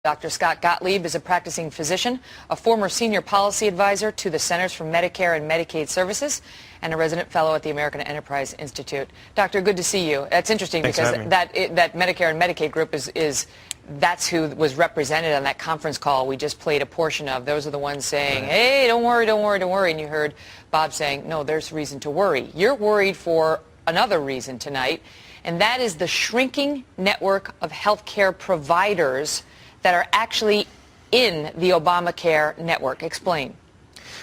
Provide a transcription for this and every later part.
Dr. Scott Gottlieb is a practicing physician, a former senior policy advisor to the Centers for Medicare and Medicaid Services, and a resident fellow at the American Enterprise Institute. Doctor, good to see you. That's interesting because that Medicare and Medicaid group that's who was represented on that conference call we just played a portion of. Those are the ones saying, hey, don't worry, don't worry, don't worry. And you heard Bob saying, no, there's reason to worry. You're worried for another reason tonight, and that is the shrinking network of health care providers that are actually in the ObamaCare network. Explain.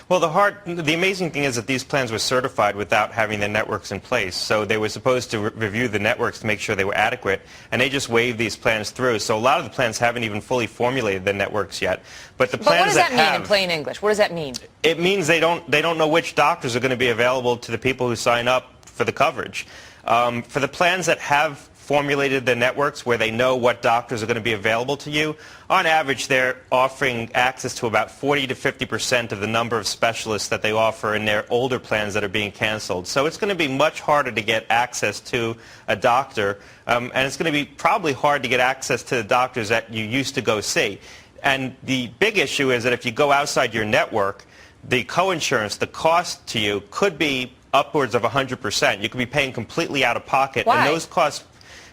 Well, the amazing thing is that these plans were certified without having the networks in place. So they were supposed to review the networks to make sure they were adequate, and they just waved these plans through. So a lot of the plans haven't even fully formulated the networks yet. But the plans what does that mean in plain English? What does that mean? It means they don't know which doctors are going to be available to the people who sign up for the coverage. For the plans that have formulated the networks where they know what doctors are going to be available to you, on average they're offering access to about 40 to 50% of the number of specialists that they offer in their older plans that are being canceled. So it's going to be much harder to get access to a doctor, and it's going to be probably hard to get access to the doctors that you used to go see. And the big issue is that if you go outside your network, the coinsurance, the cost to you could be upwards of 100%. You could be paying completely out of pocket. Why? And those costs,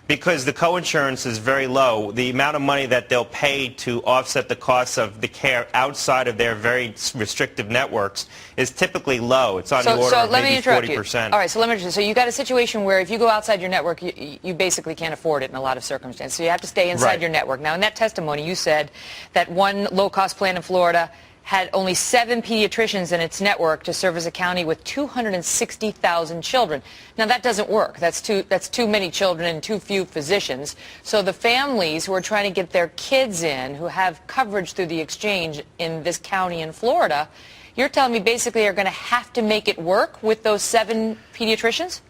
because the coinsurance is very low, the amount of money that they'll pay to offset the costs of the care outside of their very restrictive networks is typically low. It's on the order of maybe 40%. All right, so let me interrupt you. So you got a situation where if you go outside your network, you basically can't afford it in a lot of circumstances. So you have to stay inside your network. Now, in that testimony, you said that one low-cost plan in Florida had only 7 pediatricians in its network to service a county with 260,000 children. Now, that doesn't work. That's too many children and too few physicians. So the families who are trying to get their kids in, who have coverage through the exchange in this county in Florida, you're telling me basically are going to have to make it work with those 7 pediatricians?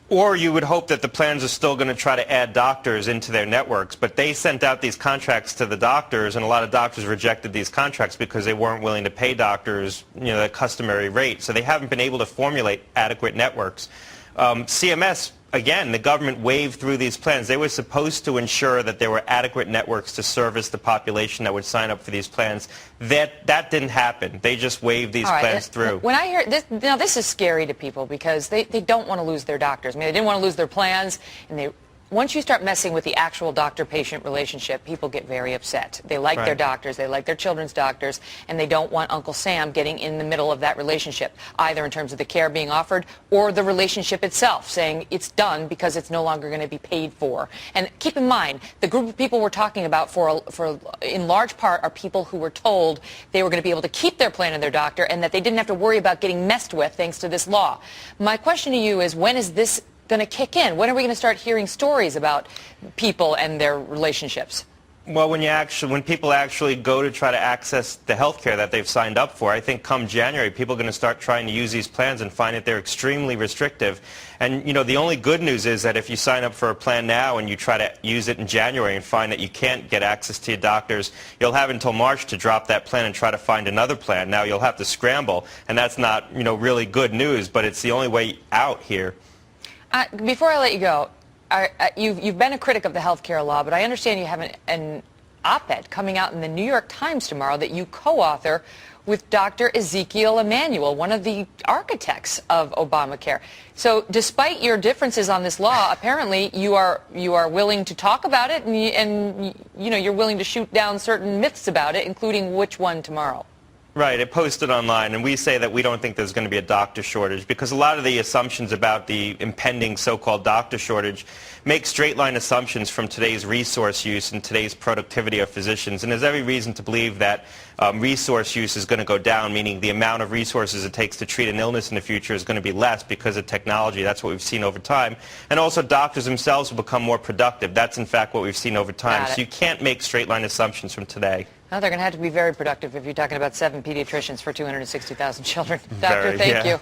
Or you would hope that the plans are still going to try to add doctors into their networks, but they sent out these contracts to the doctors, and a lot of doctors rejected these contracts because they weren't willing to pay doctors, the customary rate. So they haven't been able to formulate adequate networks. CMS, again, the government waved through these plans. They were supposed to ensure that there were adequate networks to service the population that would sign up for these plans. That didn't happen. They just waved these plans through. When I hear this, now this is scary to people because they don't want to lose their doctors. I mean, they didn't want to lose their plans, and once you start messing with the actual doctor-patient relationship, people get very upset. They like their doctors, they like their children's doctors, and they don't want Uncle Sam getting in the middle of that relationship, either in terms of the care being offered or the relationship itself, saying it's done because it's no longer going to be paid for. And keep in mind, the group of people we're talking about in large part are people who were told they were going to be able to keep their plan and their doctor and that they didn't have to worry about getting messed with thanks to this law. My question to you is, when is this going to kick in? When are we going to start hearing stories about people and their relationships? Well, when people actually go to try to access the health care that they've signed up for, I think come January, people are going to start trying to use these plans and find that they're extremely restrictive. And, the only good news is that if you sign up for a plan now and you try to use it in January and find that you can't get access to your doctors, you'll have until March to drop that plan and try to find another plan. Now, you'll have to scramble, and that's not, really good news, but it's the only way out here. Before I let you go, you've been a critic of the health care law, but I understand you have an op-ed coming out in the New York Times tomorrow that you co-author with Dr. Ezekiel Emanuel, one of the architects of Obamacare. So despite your differences on this law, apparently you are willing to talk about it, and you're willing to shoot down certain myths about it, including which one tomorrow. Right, it posted online, and we say that we don't think there's going to be a doctor shortage because a lot of the assumptions about the impending so-called doctor shortage make straight-line assumptions from today's resource use and today's productivity of physicians. And there's every reason to believe that resource use is going to go down, meaning the amount of resources it takes to treat an illness in the future is going to be less because of technology. That's what we've seen over time. And also doctors themselves will become more productive. That's, in fact, what we've seen over time. So you can't make straight-line assumptions from today. Well, they're going to have to be very productive if you're talking about 7 pediatricians for 260,000 children. Doctor, thank you.